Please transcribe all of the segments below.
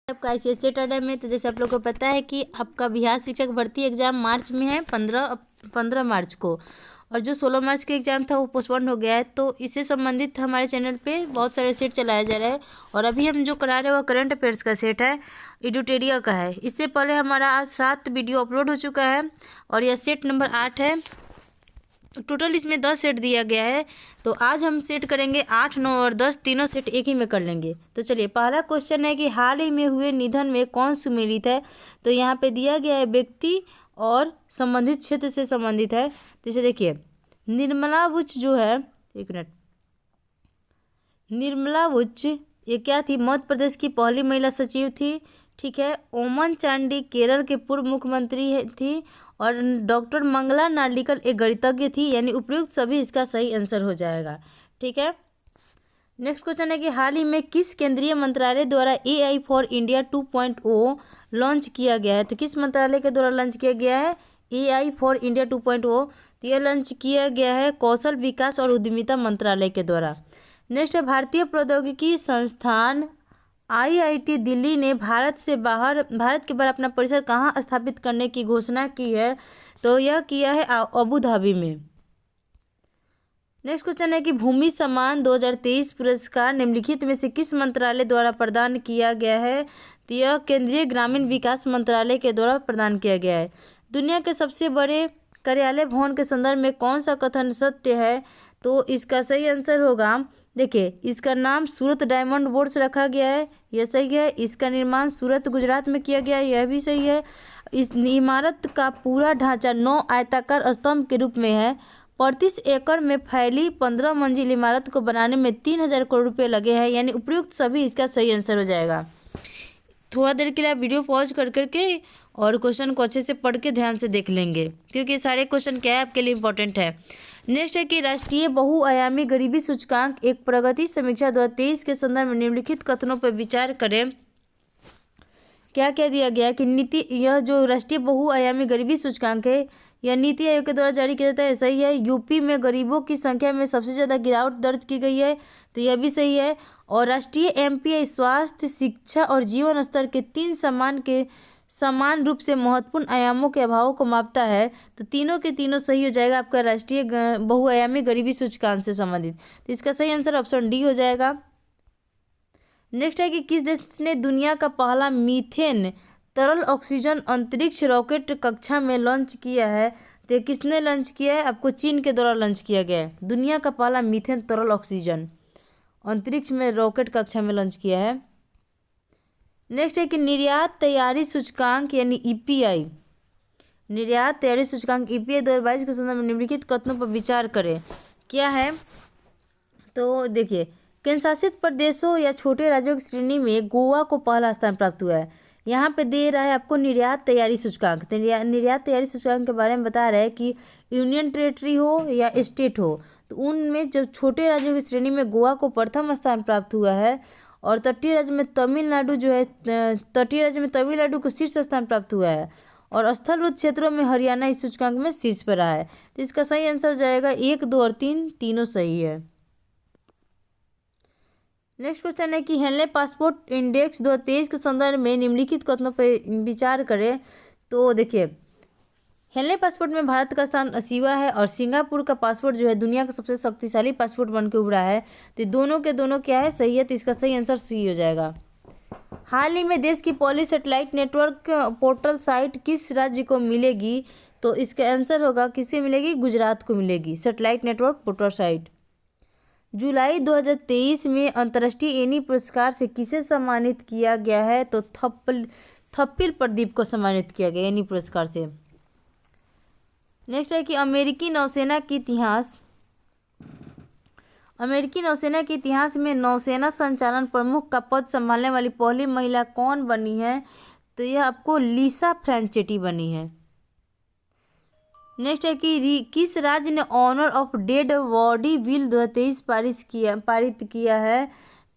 आपका ICSE attender में। तो जैसे आप लोग को पता है कि आपका बिहार शिक्षक भर्ती एग्जाम मार्च में है, 15 मार्च को, और जो 16 मार्च का एग्ज़ाम था वो पोस्टपोन हो गया है। तो इससे संबंधित हमारे चैनल पे बहुत सारे सेट चलाया जा रहा है, और अभी हम जो करा रहे हैं वो करंट अफेयर्स का सेट है, एडुटेरिया का है। इससे पहले हमारा आज 7 वीडियो अपलोड हो चुका है, और यह सेट नंबर 8 है। टोटल इसमें 10 सेट दिया गया है। तो आज हम सेट करेंगे 8, 9 और 10, तीनों सेट एक ही में कर लेंगे। तो चलिए, पहला क्वेश्चन है कि हाल ही में हुए निधन में कौन सुमेलित है। तो यहाँ पे दिया गया है व्यक्ति और संबंधित क्षेत्र से संबंधित है। जैसे देखिए, निर्मला वुच जो है, एक मिनट, निर्मला वुच ये क्या थी, मध्य प्रदेश की पहली महिला सचिव थी। ठीक है। ओमन चांडी केरल के पूर्व मुख्यमंत्री थी, और डॉक्टर मंगला नार्लिकर एक गणितज्ञ थी। यानी उपयुक्त सभी इसका सही आंसर हो जाएगा। ठीक है। नेक्स्ट क्वेश्चन है कि हाल ही में किस केंद्रीय मंत्रालय द्वारा AI फॉर इंडिया 2.0 लॉन्च किया गया है। तो किस मंत्रालय के द्वारा लॉन्च किया गया है AI फॉर इंडिया 2.0। तो यह लॉन्च किया गया है कौशल विकास और उद्यमिता मंत्रालय के द्वारा। नेक्स्ट है, भारतीय प्रौद्योगिकी संस्थान IIT दिल्ली ने भारत के बाहर अपना परिसर कहाँ स्थापित करने की घोषणा की है। तो यह किया है अबू धाबी में। नेक्स्ट क्वेश्चन है कि भूमि सम्मान 2023 पुरस्कार निम्नलिखित में से किस मंत्रालय द्वारा प्रदान किया गया है। तो यह केंद्रीय ग्रामीण विकास मंत्रालय के द्वारा प्रदान किया गया है। दुनिया के सबसे बड़े कार्यालय भवन के संदर्भ में कौन सा कथन सत्य है। तो इसका सही आंसर होगा, देखिए, इसका नाम सूरत डायमंड बोर्ड से रखा गया है, यह सही है। इसका निर्माण सूरत गुजरात में किया गया है, यह भी सही है। इस इमारत का पूरा ढांचा 9 आयताकार स्तंभ के रूप में है। 35 एकड़ में फैली 15 मंजिल इमारत को बनाने में 3000 करोड़ रुपये लगे हैं। यानी उपयुक्त सभी इसका सही आंसर हो जाएगा। थोड़ा देर के लिए आप वीडियो पॉज कर करके और क्वेश्चन को अच्छे से पढ़ के ध्यान से देख लेंगे, क्योंकि सारे क्वेश्चन क्या है आपके लिए इंपॉर्टेंट है। नेक्स्ट है कि राष्ट्रीय बहुआयामी गरीबी सूचकांक एक प्रगति समीक्षा 2023 के संदर्भ में निम्नलिखित कथनों पर विचार करें। क्या क्या दिया गया कि नीति, यह जो राष्ट्रीय बहुआयामी गरीबी सूचकांक है, यह नीति आयोग के द्वारा जारी किया जाता है, सही है। यूपी में गरीबों की संख्या में सबसे ज़्यादा गिरावट दर्ज की गई है, तो यह भी सही है। और राष्ट्रीय MPI स्वास्थ्य, शिक्षा और जीवन स्तर के 3 समान रूप से महत्वपूर्ण आयामों के अभावों को मापता है। तो तीनों के तीनों सही हो जाएगा आपका राष्ट्रीय बहुआयामी गरीबी सूचकांक से संबंधित। तो इसका सही आंसर ऑप्शन डी हो जाएगा। नेक्स्ट है कि किस देश ने दुनिया का पहला मीथेन तरल ऑक्सीजन अंतरिक्ष रॉकेट कक्षा में लॉन्च किया है। तो किसने लॉन्च किया है, आपको चीन के द्वारा लॉन्च किया गया है। दुनिया का पहला मीथेन तरल ऑक्सीजन अंतरिक्ष में रॉकेट कक्षा में लॉन्च किया है। नेक्स्ट है कि निर्यात तैयारी सूचकांक यानी EPI, निर्यात तैयारी सूचकांक EPI 2022 के संदर्भ में निम्नलिखित कथनों पर विचार करें। क्या है, तो देखिए, केंद्र शासित प्रदेशों या छोटे राज्यों की श्रेणी में गोवा को पहला स्थान प्राप्त हुआ है। यहाँ पे दे रहा है आपको निर्यात तैयारी सूचकांक। तो निर्यात तैयारी सूचकांक के बारे में बता रहा है कि यूनियन टेरेटरी हो या स्टेट हो, तो उनमें जब छोटे राज्यों की श्रेणी में गोवा को प्रथम स्थान प्राप्त हुआ है, और तटीय राज्य में तमिलनाडु को शीर्ष स्थान प्राप्त हुआ है, और स्थलरूढ़ क्षेत्रों में हरियाणा इस सूचकांक में शीर्ष पर रहा है। तो इसका सही आंसर हो जाएगा 1, 2 और 3, तीनों सही है। नेक्स्ट क्वेश्चन है कि हेनले पासपोर्ट इंडेक्स 2023 के संदर्भ में निम्नलिखित कथनों पर विचार करें। तो देखिए, हेनले पासपोर्ट में भारत का स्थान 80वां है, और सिंगापुर का पासपोर्ट जो है दुनिया का सबसे शक्तिशाली पासपोर्ट बन के उभरा है। तो दोनों के दोनों क्या है, सही है। तो इसका सही आंसर सी हो जाएगा। हाल ही में देश की पहली सैटेलाइट नेटवर्क पोर्टल साइट किस राज्य को मिलेगी। तो इसका आंसर होगा, किससे मिलेगी, गुजरात को मिलेगी सैटेलाइट नेटवर्क पोर्टल साइट। जुलाई 2023 में अंतर्राष्ट्रीय एनी पुरस्कार से किसे सम्मानित किया गया है। तो थप्पिल प्रदीप को सम्मानित किया गया एनी पुरस्कार से। नेक्स्ट है कि अमेरिकी नौसेना के इतिहास में नौसेना संचालन प्रमुख का पद संभालने वाली पहली महिला कौन बनी है। तो यह आपको लिसा फ्रैंचेटी बनी है। नेक्स्ट है कि किस राज्य ने honour of dead body bill 2023 पारित किया है।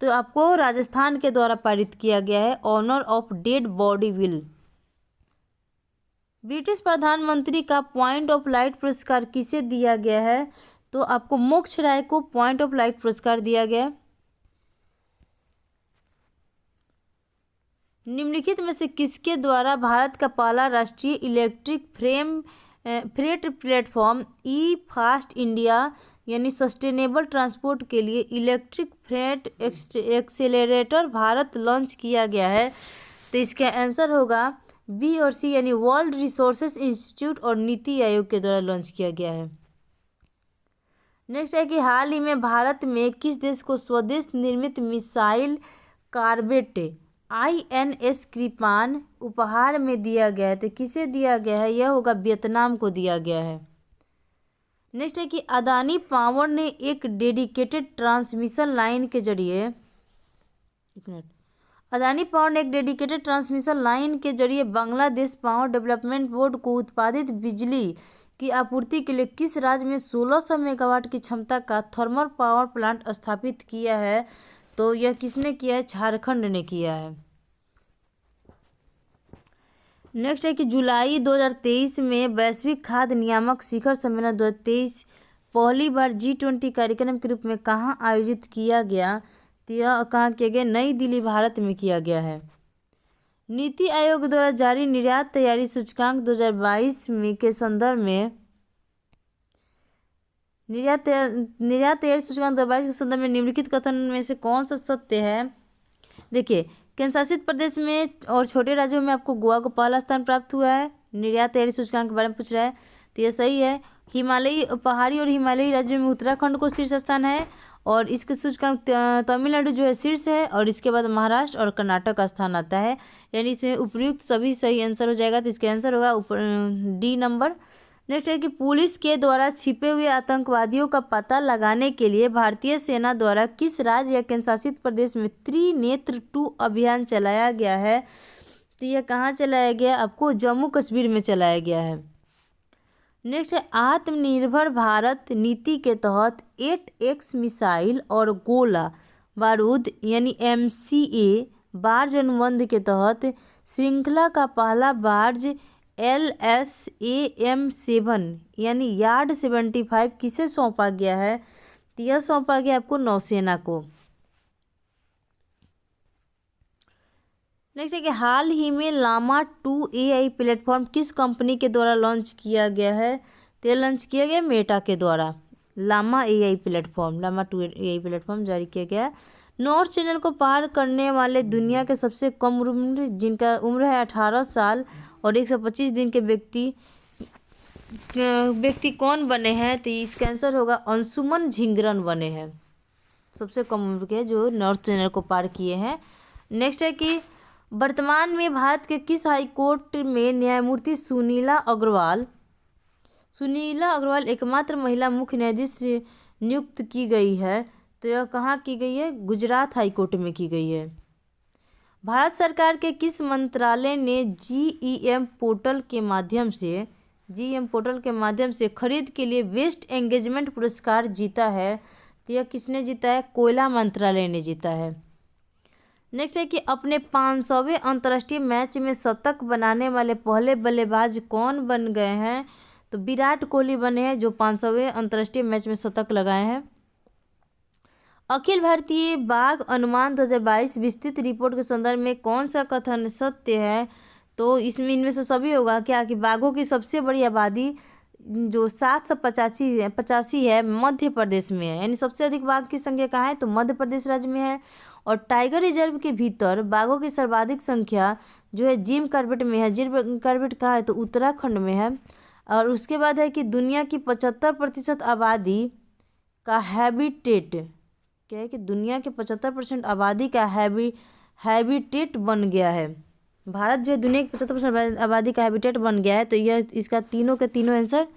तो आपको राजस्थान के द्वारा पारित किया गया है honour of dead body bill. British प्रधानमंत्री का पॉइंट ऑफ लाइट पुरस्कार किसे दिया गया है। तो आपको मोक्ष राय को पॉइंट ऑफ लाइट पुरस्कार दिया गया। निम्नलिखित में से किसके द्वारा भारत का पहला राष्ट्रीय इलेक्ट्रिक फ्रेट प्लेटफॉर्म ई फास्ट इंडिया यानी सस्टेनेबल ट्रांसपोर्ट के लिए electric freight accelerator Bharat launch किया गया है? तो इसका आंसर होगा बी और सी यानी वर्ल्ड रिसोर्सेज इंस्टीट्यूट और नीति आयोग के द्वारा लॉन्च किया गया है। नेक्स्ट है कि हाल ही में भारत में किस देश को स्वदेश निर्मित मिसाइल कॉर्वेट INS कृपान उपहार में दिया गया है? तो किसे दिया गया है? यह होगा वियतनाम को दिया गया है। नेक्स्ट है कि अदानी पावर ने एक डेडिकेटेड ट्रांसमिशन लाइन के जरिए बांग्लादेश पावर डेवलपमेंट बोर्ड को उत्पादित बिजली की आपूर्ति के लिए किस राज्य में 1600 मेगावाट की क्षमता का थर्मल पावर प्लांट स्थापित किया है? तो यह किसने किया है? झारखंड ने किया है। नेक्स्ट है कि जुलाई 2023 में वैश्विक खाद्य नियामक शिखर सम्मेलन 2023 पहली बार G20 कार्यक्रम के रूप में कहाँ आयोजित किया गया? तो यह कहाँ किया गया? नई दिल्ली, भारत में किया गया है। नीति आयोग द्वारा जारी निर्यात तैयारी सूचकांक 2022 में के संदर्भ में निर्यात तैयारी सूचकांक 2022 के संदर्भ में निम्नलिखित कथन में से कौन सा सत्य है? देखिए, केंद्र शासित प्रदेश में और छोटे राज्यों में आपको गोवा को पहला स्थान प्राप्त हुआ है। निर्यात तैयारी सूचकांक के बारे में पूछ रहा है, तो यह सही है। हिमालयी पहाड़ी और हिमालयी राज्यों में उत्तराखंड को शीर्ष स्थान है और इसके सूचकांक तमिलनाडु जो है शीर्ष है और इसके बाद महाराष्ट्र और कर्नाटक का स्थान आता है। यानी इसमें उपयुक्त सभी सही आंसर हो जाएगा। तो इसका आंसर होगा डी नंबर। नेक्स्ट है कि पुलिस के द्वारा छिपे हुए आतंकवादियों का पता लगाने के लिए भारतीय सेना द्वारा किस राज्य या केंद्र शासित प्रदेश में त्रिनेत्र 2 अभियान चलाया गया है? तो यह कहाँ चलाया गया? आपको जम्मू कश्मीर में चलाया गया है। नेक्स्ट है आत्मनिर्भर भारत नीति के तहत 8X मिसाइल और गोला बारूद यानी MCA बार्ज अनुबंध के तहत श्रृंखला का पहला बार्ज LSAM-7 यानी यार्ड 75 किसे सौंपा गया है? तो यह सौंपा गया आपको नौसेना को। नेक्स्ट है कि हाल ही में लामा 2 AI प्लेटफॉर्म किस कंपनी के द्वारा लॉन्च किया गया है? तो लॉन्च किया गया मेटा के द्वारा। लामा 2 AI प्लेटफॉर्म जारी किया गया। नॉर्थ चैनल को पार करने वाले दुनिया के सबसे कम उम्र जिनका उम्र है 18 साल और 125 दिन के व्यक्ति कौन बने हैं? तो इसका आंसर होगा अंशुमन झिंगरन बने हैं। सबसे कम उम्र के जो नॉर्थ चैनल को पार किए हैं। नेक्स्ट है कि वर्तमान में भारत के किस हाई कोर्ट में न्यायमूर्ति सुनीला अग्रवाल एकमात्र महिला मुख्य न्यायाधीश नियुक्त की गई है? तो यह कहाँ की गई है? गुजरात हाई कोर्ट में की गई है। भारत सरकार के किस मंत्रालय ने GEM पोर्टल के माध्यम से खरीद के लिए बेस्ट एंगेजमेंट पुरस्कार जीता है? तो यह किसने जीता है? कोयला मंत्रालय ने जीता है। नेक्स्ट है कि अपने 500वें अंतर्राष्ट्रीय मैच में शतक बनाने वाले पहले बल्लेबाज कौन बन गए हैं? तो विराट कोहली बने हैं जो 500वें अंतर्राष्ट्रीय मैच में शतक लगाए हैं। अखिल भारतीय बाघ अनुमान 2022 विस्तृत रिपोर्ट के संदर्भ में कौन सा कथन सत्य है? तो इनमें से सभी होगा क्या कि बाघों की सबसे बड़ी आबादी जो 785 है मध्य प्रदेश में है। यानी सबसे अधिक बाघ की संख्या कहाँ है? तो मध्य प्रदेश राज्य में है। और टाइगर रिजर्व के भीतर बाघों की सर्वाधिक संख्या जो है जिम कॉर्बेट में है। जिम कॉर्बेट कहाँ है? तो उत्तराखंड में है। और उसके बाद है कि दुनिया की 75% आबादी का हैबिटेट क्या है? कि दुनिया के 75% आबादी का हैबिटेट बन गया है। भारत जो है दुनिया की 75% आबादी का हैबिटेट बन गया है। तो यह इसका तीनों के तीनों आंसर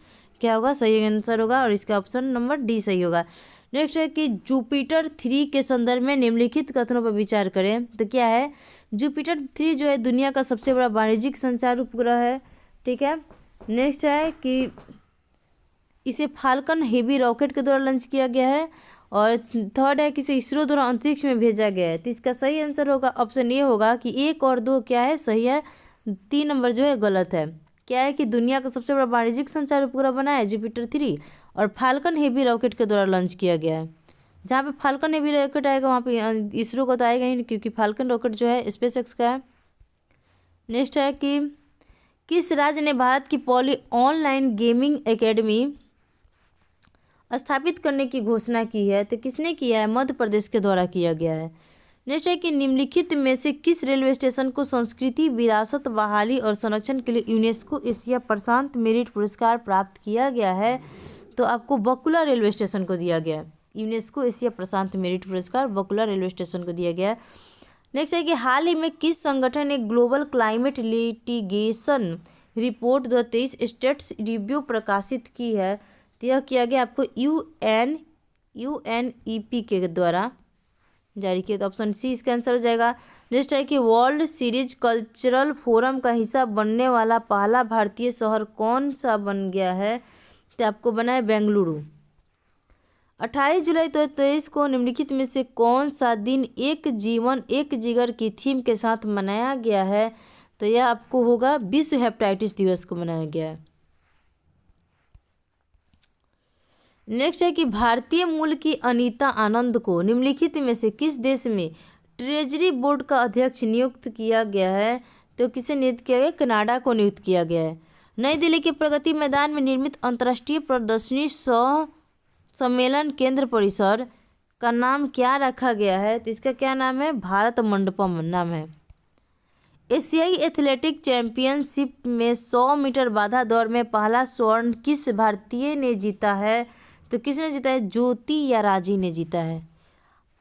क्या होगा? सही आंसर होगा और इसका ऑप्शन नंबर डी सही होगा। नेक्स्ट है कि जुपिटर 3 के संदर्भ में निम्नलिखित कथनों पर विचार करें। तो क्या है? जुपिटर 3 जो है दुनिया का सबसे बड़ा वाणिज्यिक संचार उपग्रह है। ठीक है। नेक्स्ट है कि इसे फाल्कन हेवी रॉकेट के द्वारा लॉन्च किया गया है। और थर्ड है कि इसे इसरो द्वारा अंतरिक्ष में भेजा गया है। तो इसका सही आंसर होगा ऑप्शन ए होगा कि 1 और 2 क्या है? सही है। 3 नंबर जो है गलत है। क्या है कि दुनिया का सबसे बड़ा वाणिज्यिक संचार उपग्रह बना है जुपिटर 3 और फाल्कन हेवी रॉकेट के द्वारा लॉन्च किया गया है। जहाँ पे फाल्कन हेवी रॉकेट आएगा वहाँ पे इसरो को तो आएगा ही नहीं क्योंकि फाल्कन रॉकेट जो है स्पेसएक्स का है। नेक्स्ट है कि किस राज्य ने भारत की पहली ऑनलाइन गेमिंग एकेडमी स्थापित करने की घोषणा की है? तो किसने किया है? मध्य प्रदेश के द्वारा किया गया है। नेक्स्ट है कि निम्नलिखित में से किस रेलवे स्टेशन को संस्कृति विरासत बहाली और संरक्षण के लिए यूनेस्को एशिया प्रशांत मेरिट पुरस्कार प्राप्त किया गया है? तो आपको बकुला रेलवे स्टेशन को दिया गया है। यूनेस्को एशिया प्रशांत मेरिट पुरस्कार बकुला रेलवे स्टेशन को दिया गया है। नेक्स्ट है कि हाल ही में किस संगठन ने global climate litigation report 2023 states review प्रकाशित की है? तो यह किया गया आपको यूएनईपी के द्वारा जारी किया। तो ऑप्शन सी इसका आंसर हो जाएगा। नेक्स्ट है कि वर्ल्ड सीरीज कल्चरल फोरम का हिस्सा बनने वाला पहला भारतीय शहर कौन सा बन गया है? तो आपको बना है बेंगलुरु। 28 जुलाई 2023 को निम्नलिखित में से कौन सा दिन एक जीवन एक जिगर की थीम के साथ मनाया गया है? तो यह आपको होगा विश्व हेपेटाइटिस दिवस को मनाया गया है। नेक्स्ट है कि भारतीय मूल की अनीता आनंद को निम्नलिखित में से किस देश में ट्रेजरी बोर्ड का अध्यक्ष नियुक्त किया गया है? तो किसे नियुक्त किया गया? कनाडा को नियुक्त किया गया है। नई दिल्ली के प्रगति मैदान में निर्मित अंतर्राष्ट्रीय प्रदर्शनी सह सम्मेलन केंद्र परिसर का नाम क्या रखा गया है? तो इसका क्या नाम है? भारत मंडपम नाम है। एशियाई एथलेटिक चैंपियनशिप में 100 मीटर बाधा दौड़ में पहला स्वर्ण किस भारतीय ने जीता है? तो किसने जीता है? ज्योति या राजी ने जीता है।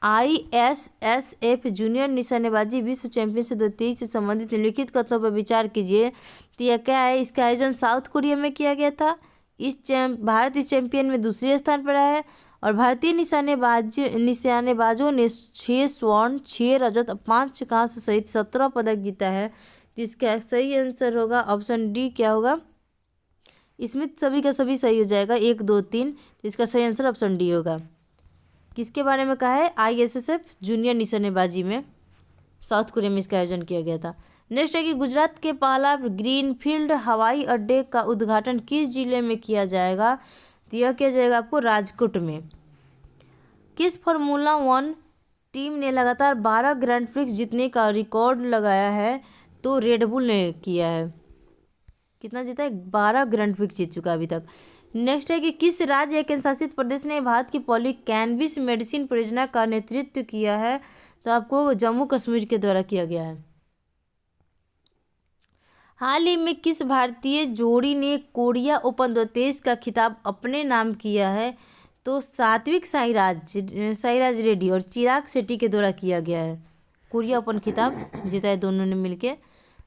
ISSF जूनियर निशानेबाजी विश्व चैंपियनशिप 2023 से संबंधित निम्नलिखित कथनों पर विचार कीजिए। तो यह क्या है? इसका आयोजन साउथ कोरिया में किया गया था। भारत इस चैंपियन में दूसरे स्थान पर आया है और भारतीय निशानेबाजों ने 6 स्वर्ण 6 रजत 5 कांस्य सहित 17 पदक जीता है। तो इसका सही आंसर होगा ऑप्शन डी। क्या होगा? इसमें सभी का सभी सही हो जाएगा, 1 2 3। तो इसका सही आंसर ऑप्शन डी होगा। किसके बारे में कहा है? ISSF जूनियर निशानेबाजी में साउथ कोरिया में इसका आयोजन किया गया था। नेक्स्ट है कि गुजरात के पहला ग्रीनफील्ड हवाई अड्डे का उद्घाटन किस जिले में किया जाएगा? तो यह किया जाएगा आपको राजकोट में। किस फार्मूला 1 टीम ने लगातार 12 ग्रैंड प्रिक्स जीतने का रिकॉर्ड लगाया है? तो रेडबुल ने किया है। कितना जीता है? 12 ग्रैंड प्रिक्स जीत चुका अभी तक। नेक्स्ट है कि किस राज्य या केंद्र शासित प्रदेश ने भारत की पहली कैनबिस मेडिसिन परियोजना का नेतृत्व किया है? तो आपको जम्मू कश्मीर के द्वारा किया गया है। हाल ही में किस भारतीय जोड़ी ने कोरिया ओपन 2023 का खिताब अपने नाम किया है? तो सात्विक साईराज रेड्डी और चिराग शेट्टी के द्वारा किया गया है। कोरिया ओपन खिताब जीता है दोनों ने मिलके,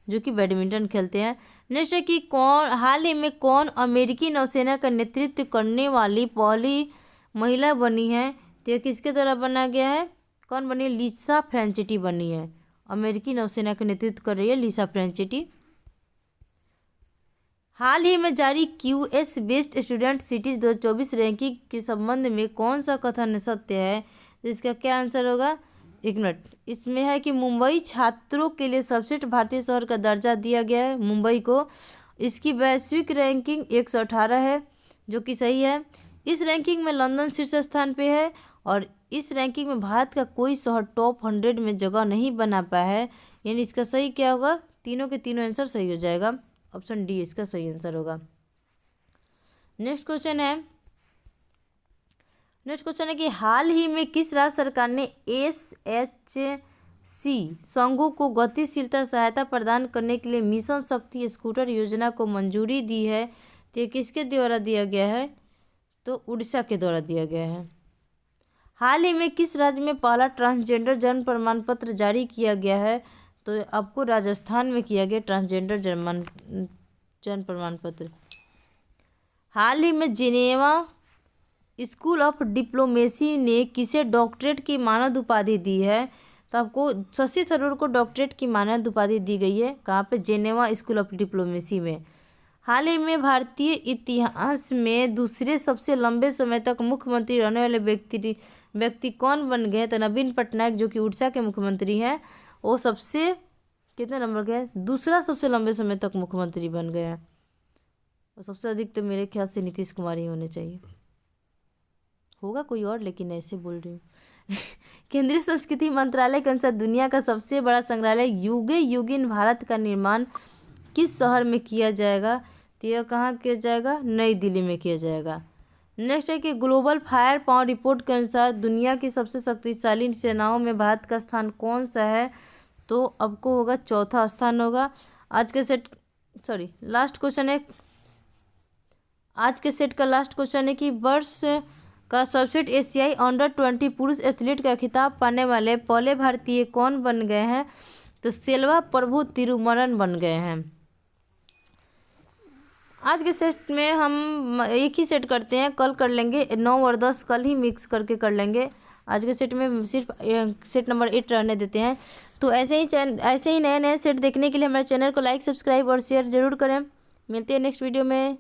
जो कि बैडमिंटन खेलते हैं। नेक्स्ट है कि हाल ही में कौन अमेरिकी नौसेना का नेतृत्व करने वाली पहली महिला बनी है? तो यह किसके द्वारा बना गया है? कौन बनी है? लिसा फ्रैंचिटी बनी है। अमेरिकी नौसेना का नेतृत्व कर रही है लिसा फ्रैंचिटी। हाल ही में जारी QS best student cities 2024 ranking के संबंध में कौन सा कथन सत्य है? तो इसका क्या आंसर होगा? 1 मिनट। इसमें है कि मुंबई छात्रों के लिए सर्वश्रेष्ठ भारतीय शहर का दर्जा दिया गया है मुंबई को। इसकी वैश्विक रैंकिंग 118 है, जो कि सही है। इस रैंकिंग में लंदन शीर्ष स्थान पे है और इस रैंकिंग में भारत का कोई शहर टॉप 100 में जगह नहीं बना पाया है। यानी इसका सही क्या होगा? तीनों के तीनों आंसर सही हो जाएगा। ऑप्शन डी इसका सही आंसर होगा। नेक्स्ट क्वेश्चन है कि हाल ही में किस राज्य सरकार ने SHC संघों को गतिशीलता सहायता प्रदान करने के लिए मिशन शक्ति स्कूटर योजना को मंजूरी दी है? तो ये किसके द्वारा दिया गया है? तो उड़ीसा के द्वारा दिया गया है। हाल ही में किस राज्य में पहला ट्रांसजेंडर जन्म प्रमाण पत्र जारी किया गया है? तो आपको राजस्थान में किया गया ट्रांसजेंडर जन्म प्रमाण पत्र। हाल ही में जिनेवा स्कूल ऑफ डिप्लोमेसी ने किसे डॉक्टरेट की मानद उपाधि दी है? तो आपको शशि थरूर को डॉक्टरेट की मानद उपाधि दी गई है। कहाँ पे? जेनेवा स्कूल ऑफ डिप्लोमेसी में। हाल ही में भारतीय इतिहास में दूसरे सबसे लंबे समय तक मुख्यमंत्री रहने वाले व्यक्ति कौन बन गए? तो नवीन पटनायक, जो कि उड़ीसा के मुख्यमंत्री हैं, वो सबसे कितने नंबर गए? दूसरा सबसे लंबे समय तक मुख्यमंत्री बन गए हैं। और सबसे अधिक तो मेरे ख्याल से नीतीश कुमार ही होने चाहिए। होगा कोई और, लेकिन ऐसे बोल रही हूँ। केंद्रीय संस्कृति मंत्रालय के अनुसार दुनिया का सबसे बड़ा संग्रहालय युगे युगिन भारत का निर्माण किस शहर में किया जाएगा? तो यह कहाँ किया जाएगा? नई दिल्ली में किया जाएगा। नेक्स्ट है कि ग्लोबल फायर पावर रिपोर्ट के अनुसार दुनिया की सबसे शक्तिशाली सेनाओं में भारत का स्थान कौन सा है? तो आपको होगा चौथा स्थान होगा। आज के सेट लास्ट क्वेश्चन है, आज के सेट का लास्ट क्वेश्चन है कि वर्ष का सर्वश्रेष्ठ एशियाई अंडर-20 पुरुष एथलीट का खिताब पाने वाले पहले भारतीय कौन बन गए हैं? तो सेल्वा प्रभु तिरुमरन बन गए हैं। आज के सेट में हम एक ही सेट करते हैं, कल कर लेंगे 9 और 10 कल ही मिक्स करके कर लेंगे। आज के सेट में सिर्फ सेट नंबर 8 रहने देते हैं। तो ऐसे ही नए नए सेट देखने के लिए हमारे चैनल को लाइक, सब्सक्राइब और शेयर जरूर करें। मिलते हैं नेक्स्ट वीडियो में।